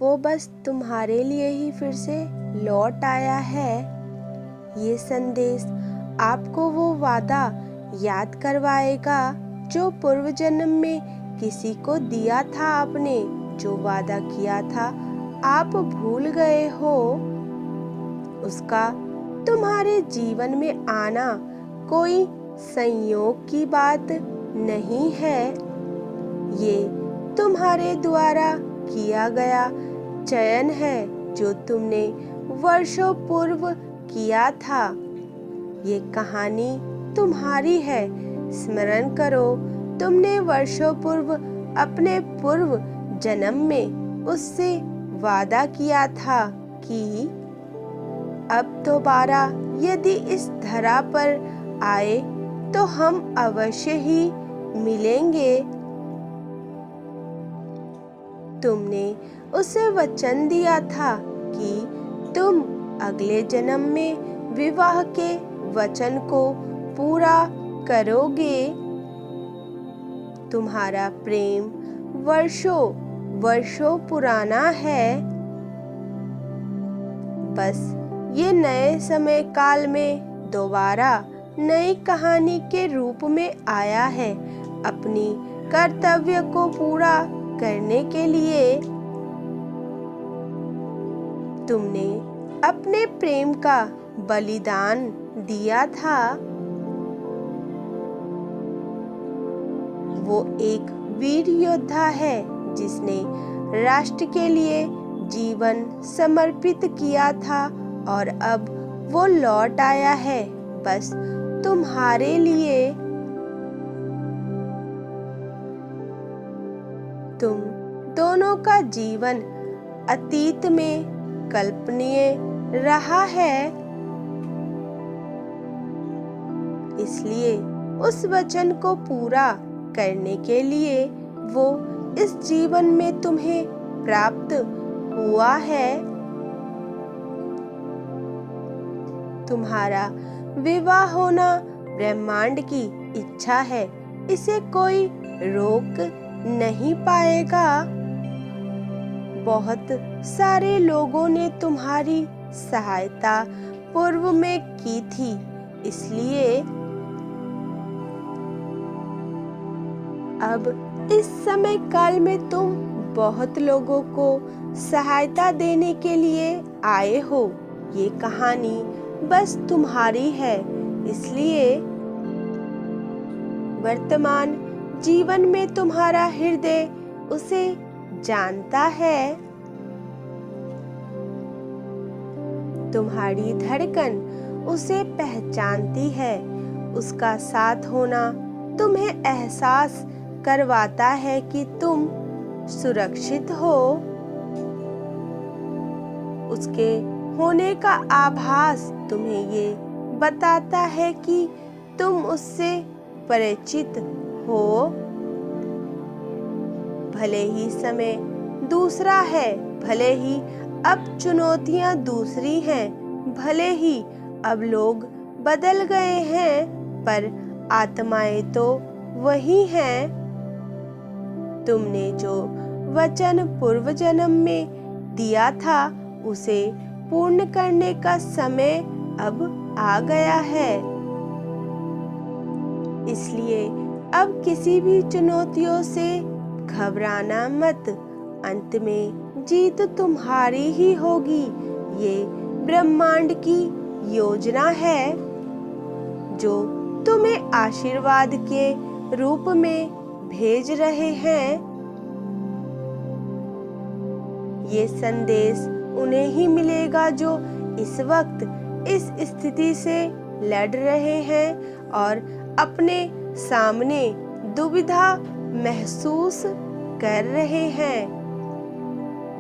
वो बस तुम्हारे लिए ही फिर से लौट आया है। ये संदेश आपको वो वादा याद करवाएगा जो पूर्व जन्म में किसी को दिया था आपने। जो वादा किया था आप भूल गए हो, उसका तुम्हारे जीवन में आना कोई संयोग की बात नहीं है। ये तुम्हारे द्वारा किया गया चयन है जो तुमने वर्षों पूर्व किया था। ये कहानी तुम्हारी है। स्मरण करो, तुमने वर्षों पूर्व अपने पूर्व जन्म में उससे वादा किया था कि अब दोबारा यदि इस धरा पर आए तो हम अवश्य ही मिलेंगे। तुमने उसे वचन दिया था कि तुम अगले जन्म में विवाह के वचन को पूरा करोगे। तुम्हारा प्रेम वर्षों वर्षों पुराना है। बस ये नए समय काल में दोबारा नई कहानी के रूप में आया है, अपनी कर्तव्य को पूरा करने के लिए। तुमने अपने प्रेम का बलिदान दिया था। वो एक वीर योद्धा है जिसने राष्ट्र के लिए जीवन समर्पित किया था और अब वो लौट आया है बस तुम्हारे लिए। तुम दोनों का जीवन अतीत में कल्पनीय रहा है, इसलिए उस वचन को पूरा करने के लिए वो इस जीवन में तुम्हें प्राप्त हुआ है। तुम्हारा विवाह होना ब्रह्मांड की इच्छा है, इसे कोई रोक नहीं पाएगा। बहुत सारे लोगों ने तुम्हारी सहायता पूर्व में की थी, इसलिए अब इस समय काल में तुम बहुत लोगों को सहायता देने के लिए आए हो। ये कहानी बस तुम्हारी है, इसलिए वर्तमान जीवन में तुम्हारा हृदय उसे जानता है। तुम्हारी धड़कन उसे पहचानती है। उसका साथ होना तुम्हें एहसास करवाता है कि तुम सुरक्षित हो। उसके होने का आभास तुम्हें ये बताता है कि तुम उससे परिचित हो। भले ही समय दूसरा है, भले ही अब चुनौतियां दूसरी हैं, भले ही अब लोग बदल गए हैं, पर आत्माएं तो वही हैं। तुमने जो वचन पूर्व जन्म में दिया था उसे पूर्ण करने का समय अब आ गया है। इसलिए अब किसी भी चुनौतियों से घबराना मत। अंत में जीत तुम्हारी ही होगी। ये ब्रह्मांड की योजना है जो तुम्हें आशीर्वाद के रूप में भेज रहे हैं। ये संदेश उन्हें ही मिलेगा जो इस वक्त इस स्थिति से लड़ रहे हैं और अपने सामने दुविधा महसूस कर रहे हैं,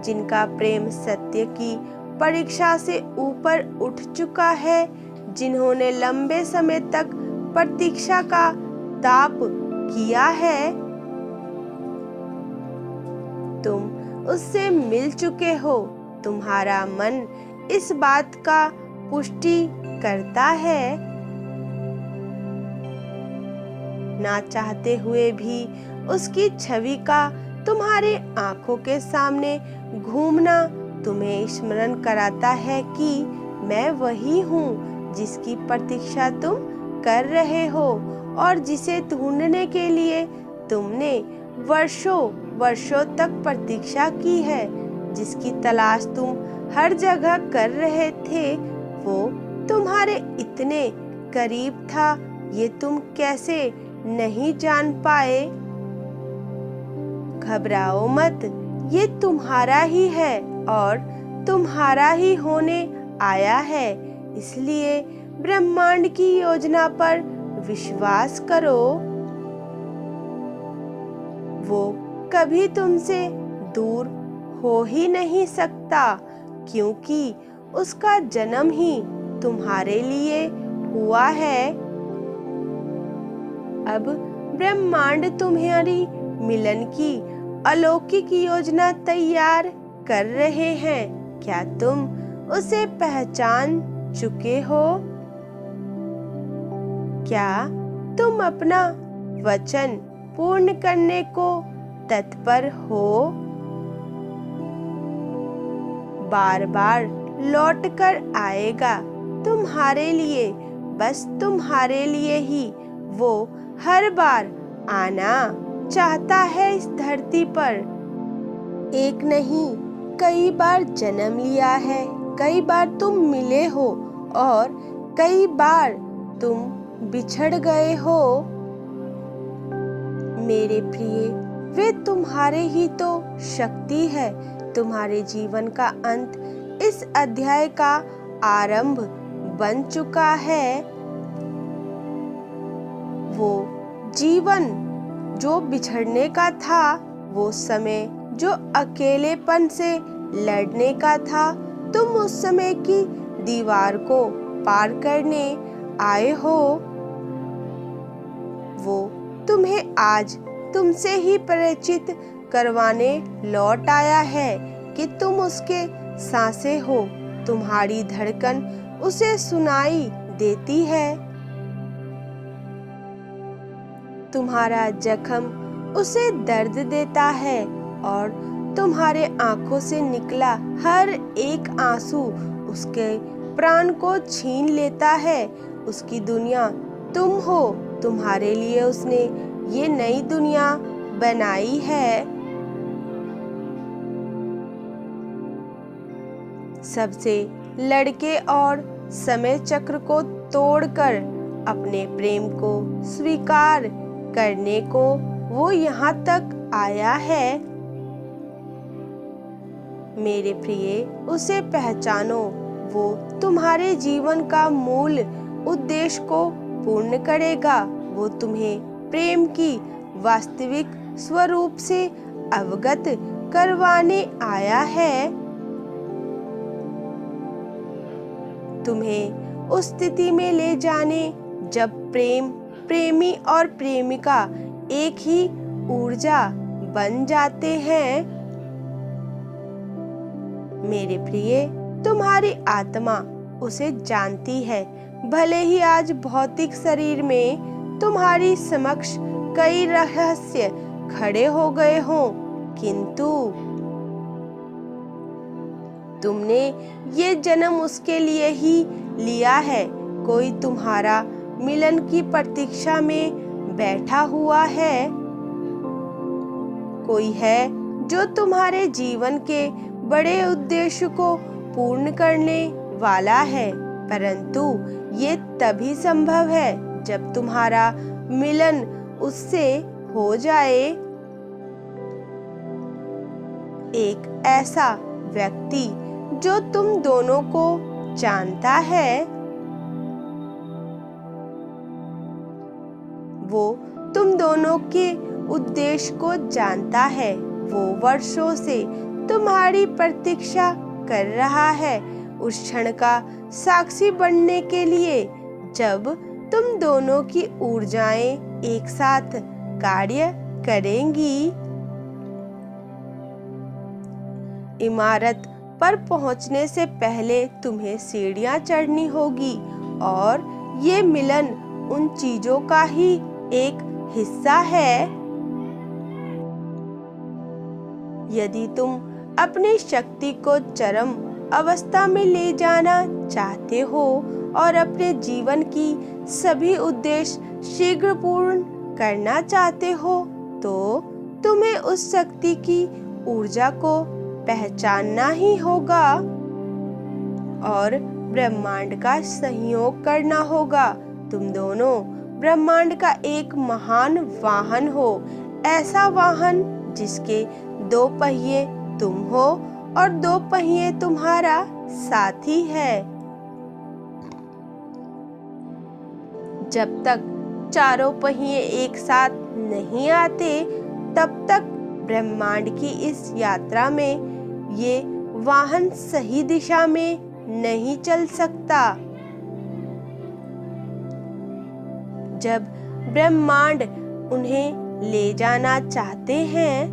जिनका प्रेम सत्य की परीक्षा से ऊपर उठ चुका है, जिन्होंने लंबे समय तक प्रतीक्षा का ताप किया है। तुम उससे मिल चुके हो। तुम्हारा मन इस बात का पुष्टि करता है। ना चाहते हुए भी उसकी छवि का तुम्हारे आंखों के सामने घूमना तुम्हें स्मरण कराता है कि मैं वही हूँ जिसकी प्रतीक्षा तुम कर रहे हो और जिसे ढूंढने के लिए तुमने वर्षों वर्षों तक प्रतीक्षा की है, जिसकी तलाश तुम हर जगह कर रहे थे। वो तुम्हारे इतने करीब था, ये तुम कैसे नहीं जान पाए। घबराओ मत, ये तुम्हारा ही है और तुम्हारा ही होने आया है। इसलिए ब्रह्मांड की योजना पर विश्वास करो। वो कभी तुमसे दूर हो ही नहीं सकता, क्योंकि उसका जन्म ही तुम्हारे लिए हुआ है। अब ब्रह्मांड तुम्हारी मिलन की अलौकिक योजना तैयार कर रहे हैं। क्या तुम उसे पहचान चुके हो? क्या तुम अपना वचन पूर्ण करने को तत्पर हो? बार बार लौट कर आएगा तुम्हारे लिए, बस तुम्हारे लिए ही वो हर बार आना चाहता है इस धरती पर। एक नहीं, कई बार जन्म लिया है, कई बार तुम मिले हो और कई बार तुम बिछड़ गए हो। मेरे प्रिय, वे तुम्हारे ही तो शक्ति है। तुम्हारे जीवन का अंत इस अध्याय का आरंभ बन चुका है। वो जीवन जो बिछड़ने का था, वो समय जो अकेलेपन से लड़ने का था, तुम उस समय की दीवार को पार करने आए हो। वो तुम्हें आज तुमसे ही परिचित करवाने लौट आया है कि तुम उसके सांसें हो। तुम्हारी धड़कन उसे सुनाई देती है, तुम्हारा जख्म उसे दर्द देता है और तुम्हारे आंखों से निकला हर एक आंसू उसके प्राण को छीन लेता है। उसकी दुनिया तुम हो। तुम्हारे लिए उसने ये नई दुनिया बनाई है। सबसे लड़के और समय चक्र को तोड़कर अपने प्रेम को स्वीकार करने को वो यहाँ तक आया है। मेरे प्रिय, उसे पहचानो। वो तुम्हारे जीवन का मूल उद्देश्य को पूर्ण करेगा। वो तुम्हें प्रेम की वास्तविक स्वरूप से अवगत करवाने आया है। तुम्हें उस स्थिति में ले जाने जब प्रेमी और प्रेमिका एक ही ऊर्जा बन जाते हैं। मेरे प्रिय, तुम्हारी आत्मा उसे जानती है। भले ही आज भौतिक शरीर में तुम्हारी समक्ष कई रहस्य खड़े हो गए हों, किंतु तुमने ये जन्म उसके लिए ही लिया है। कोई तुम्हारा मिलन की प्रतीक्षा में बैठा हुआ है। कोई है जो तुम्हारे जीवन के बड़े उद्देश्य को पूर्ण करने वाला है। परंतु ये तभी संभव है जब तुम्हारा मिलन उससे हो जाए। एक ऐसा व्यक्ति जो तुम दोनों को जानता है, वो तुम दोनों के उद्देश्य को जानता है। वो वर्षों से तुम्हारी प्रतीक्षा कर रहा है, उस क्षण का साक्षी बनने के लिए जब तुम दोनों की ऊर्जाएं एक साथ कार्य करेंगी। इमारत पर पहुंचने से पहले तुम्हें सीढ़ियां चढ़नी होगी और ये मिलन उन चीजों का ही एक हिस्सा है। यदि तुम अपनी शक्ति को चरम अवस्था में ले जाना चाहते हो और अपने जीवन की सभी उद्देश्य शीघ्र पूर्ण करना चाहते हो, तो तुम्हें उस शक्ति की ऊर्जा को पहचानना ही होगा और ब्रह्मांड का सहयोग करना होगा। तुम दोनों ब्रह्मांड का एक महान वाहन हो, ऐसा वाहन जिसके 2 पहिए तुम हो और 2 पहिए तुम्हारा साथी है। जब तक चारों पहिए एक साथ नहीं आते, तब तक ब्रह्मांड की इस यात्रा में ये वाहन सही दिशा में नहीं चल सकता। जब ब्रह्मांड उन्हें ले जाना चाहते हैं,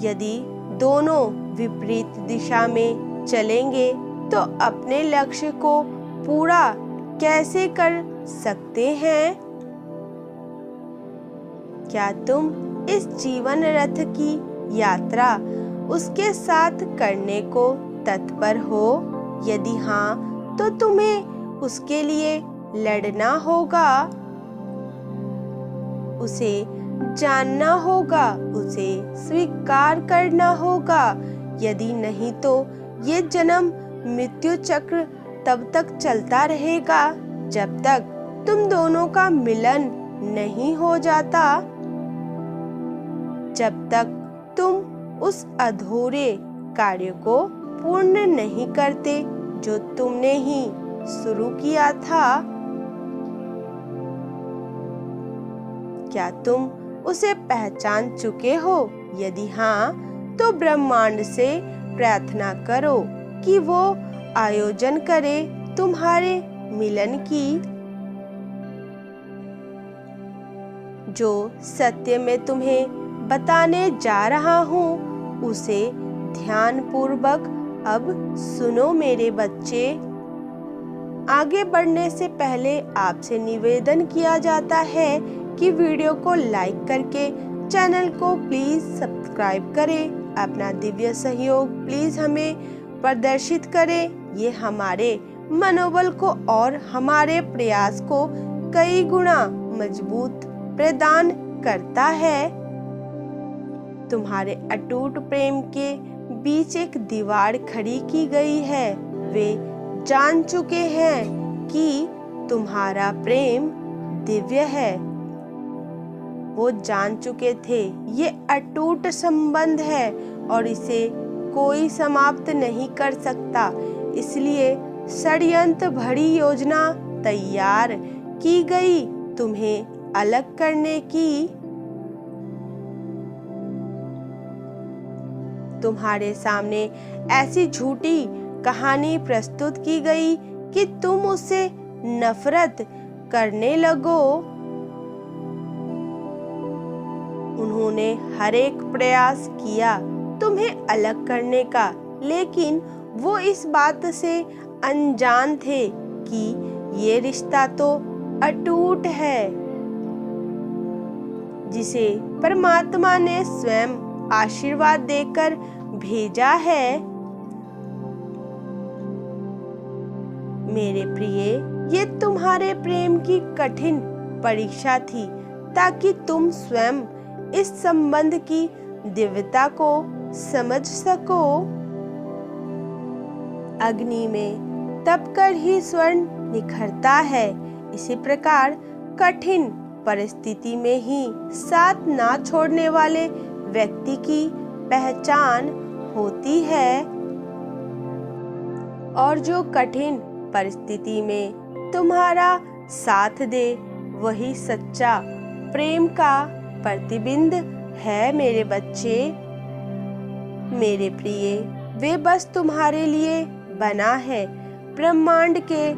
यदि दोनों विपरीत दिशा में चलेंगे तो अपने लक्ष्य को पूरा कैसे कर सकते हैं? क्या तुम इस जीवन रथ की यात्रा उसके साथ करने को तत्पर हो? यदि हाँ, तो तुम्हें उसके लिए लड़ना होगा, उसे जानना होगा, उसे स्वीकार करना होगा। यदि नहीं तो ये जन्म मृत्यु चक्र तब तक चलता रहेगा जब तक तुम दोनों का मिलन नहीं हो जाता, जब तक तुम उस अधूरे कार्य को पूर्ण नहीं करते जो तुमने ही शुरू किया था। क्या तुम उसे पहचान चुके हो? यदि हाँ, तो ब्रह्मांड से प्रार्थना करो कि वो आयोजन करे तुम्हारे मिलन की। जो सत्य मैं तुम्हें बताने जा रहा हूँ, उसे ध्यान पूर्वक अब सुनो मेरे बच्चे। आगे बढ़ने से पहले आपसे निवेदन किया जाता है कि वीडियो को लाइक करके चैनल को प्लीज सब्सक्राइब करें। अपना दिव्य सहयोग प्लीज हमें प्रदर्शित करें। ये हमारे मनोबल को और हमारे प्रयास को कई गुना मजबूत प्रदान करता है। तुम्हारे अटूट प्रेम के बीच एक दीवार खड़ी की गई है। वे जान चुके हैं कि तुम्हारा प्रेम दिव्य है। वो जान चुके थे ये अटूट संबंध है और इसे कोई समाप्त नहीं कर सकता। इसलिए षड्यंत्र भरी योजना तैयार की गई तुम्हें अलग करने की। तुम्हारे सामने ऐसी झूठी कहानी प्रस्तुत की गई कि तुम उससे नफरत करने लगो। उन्होंने हर एक प्रयास किया तुम्हें अलग करने का, लेकिन वो इस बात से अनजान थे कि ये रिश्ता तो अटूट है, जिसे परमात्मा ने स्वयं आशीर्वाद देकर भेजा है। मेरे प्रिय, ये तुम्हारे प्रेम की कठिन परीक्षा थी ताकि तुम स्वयं इस संबंध की दिव्यता को समझ सको। अग्नि में तपकर ही स्वर्ण निखरता है, इसी प्रकार कठिन परिस्थिति में ही साथ ना छोड़ने वाले व्यक्ति की पहचान होती है। और जो कठिन परिस्थिति में तुम्हारा साथ दे, वही सच्चा प्रेम का प्रतिबिंब है मेरे बच्चे। मेरे प्रिय, वे बस तुम्हारे लिए बना है। ब्रह्मांड के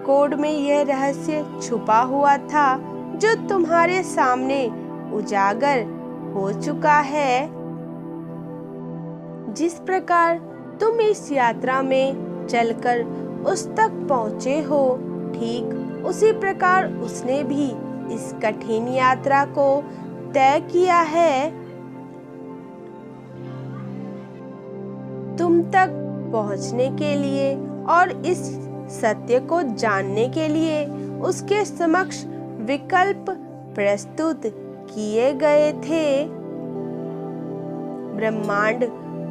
कोड में यह रहस्य छुपा हुआ था जो तुम्हारे सामने उजागर हो चुका है। जिस प्रकार तुम इस यात्रा में चलकर उस तक पहुँचे हो, ठीक उसी प्रकार उसने भी इस कठिन यात्रा को तय किया है। तुम तक पहुंचने के लिए और इस सत्य को जानने के लिए उसके समक्ष विकल्प प्रस्तुत किए गए थे। ब्रह्मांड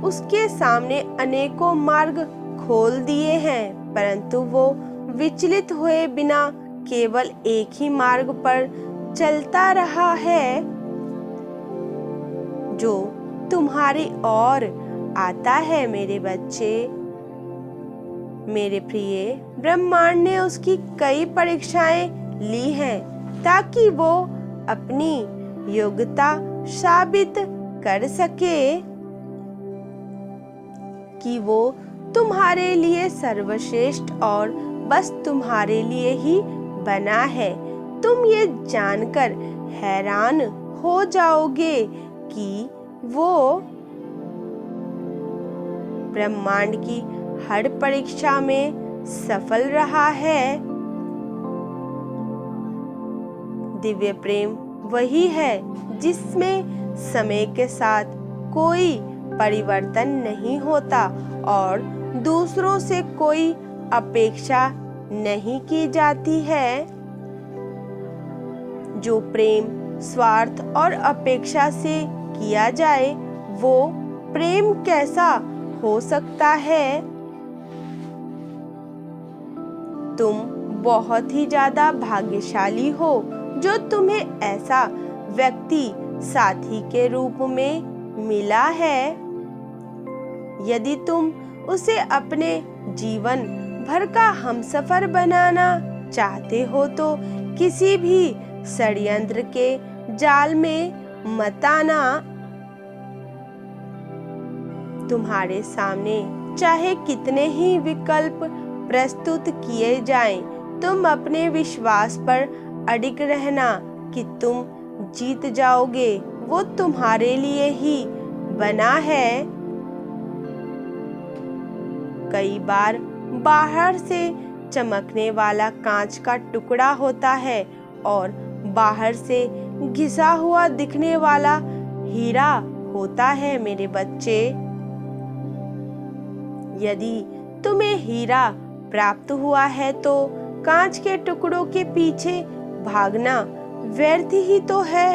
उसके सामने अनेकों मार्ग खोल दिए हैं, परंतु वो विचलित हुए बिना केवल एक ही मार्ग पर चलता रहा है, जो तुम्हारी ओर आता है। मेरे बच्चे, मेरे प्रिय, ब्रह्मांड ने उसकी कई परीक्षाएं ली हैं ताकि वो अपनी योग्यता साबित कर सके कि वो तुम्हारे लिए सर्वश्रेष्ठ और बस तुम्हारे लिए ही बना है। तुम ये जानकर हैरान हो जाओगे कि वो ब्रह्मांड की हर परीक्षा में सफल रहा है। दिव्य प्रेम वही है जिसमें समय के साथ कोई परिवर्तन नहीं होता और दूसरों से कोई अपेक्षा नहीं की जाती है। जो प्रेम स्वार्थ और अपेक्षा से किया जाए, वो प्रेम कैसा हो सकता है? तुम बहुत ही ज्यादा भाग्यशाली हो जो तुम्हें ऐसा व्यक्ति साथी के रूप में मिला है। यदि तुम उसे अपने जीवन भर का हमसफर बनाना चाहते हो तो किसी भी षड्यंत्र के जाल में मत आना। तुम्हारे सामने चाहे कितने ही विकल्प प्रस्तुत किए जाएं, तुम अपने विश्वास पर अडिग रहना कि तुम जीत जाओगे। वो तुम्हारे लिए ही बना है। कई बार बाहर से चमकने वाला कांच का टुकड़ा होता है और बाहर से घिसा हुआ दिखने वाला हीरा होता है। मेरे बच्चे, यदि तुम्हें हीरा प्राप्त हुआ है तो कांच के टुकड़ों के पीछे भागना व्यर्थ ही तो है।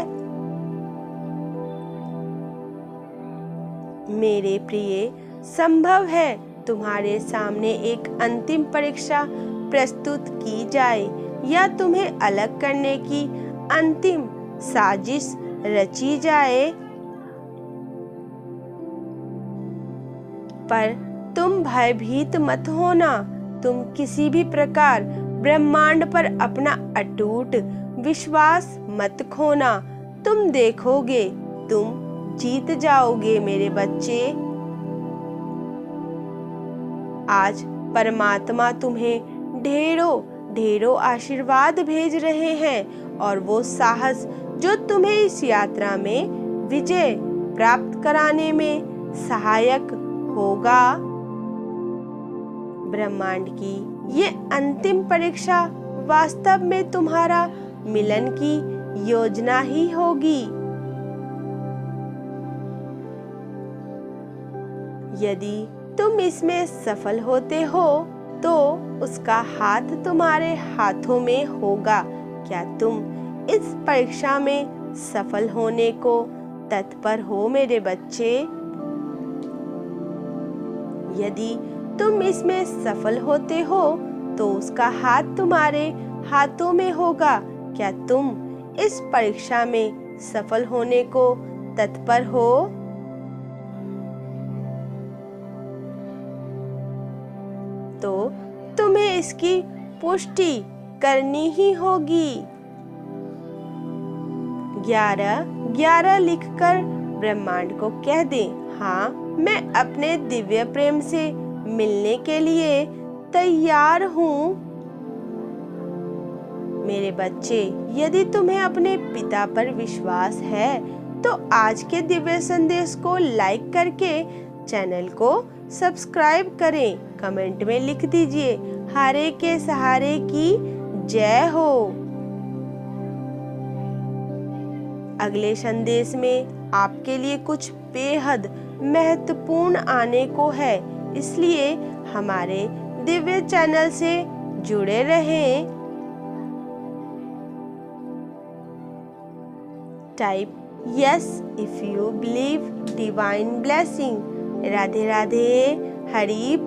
मेरे प्रिय, संभव है तुम्हारे सामने एक अंतिम परीक्षा प्रस्तुत की जाए या तुम्हें अलग करने की अंतिम साजिश रची जाए, पर तुम भयभीत मत होना। तुम किसी भी प्रकार ब्रह्मांड पर अपना अटूट विश्वास मत खोना। तुम देखोगे, तुम जीत जाओगे। मेरे बच्चे, आज परमात्मा तुम्हें ढेरों आशीर्वाद भेज रहे हैं और वो साहस जो तुम्हें इस यात्रा में विजय प्राप्त कराने में सहायक होगा। ब्रह्मांड की ये अंतिम परीक्षा वास्तव में तुम्हारा मिलन की योजना ही होगी। यदि तुम इसमें सफल होते हो तो उसका हाथ तुम्हारे हाथों में होगा। क्या तुम इस परीक्षा में सफल होने को तत्पर हो मेरे बच्चे? यदि तुम इसमें सफल होते हो तो उसका हाथ तुम्हारे हाथों में होगा। क्या तुम इस परीक्षा में सफल होने को तत्पर हो? तो तुम्हें इसकी पुष्टि करनी ही होगी। 11 लिखकर ब्रह्मांड को कह दे, हाँ, मैं अपने दिव्य प्रेम से मिलने के लिए तैयार हूँ। मेरे बच्चे, यदि तुम्हें अपने पिता पर विश्वास है तो आज के दिव्य संदेश को लाइक करके चैनल को सब्सक्राइब करें। कमेंट में लिख दीजिए, हारे के सहारे की जय हो। अगले संदेश में आपके लिए कुछ बेहद महत्वपूर्ण आने को है, इसलिए हमारे दिव्य चैनल से जुड़े रहें। Type yes if you believe divine blessing. Radhe Radhe, Hari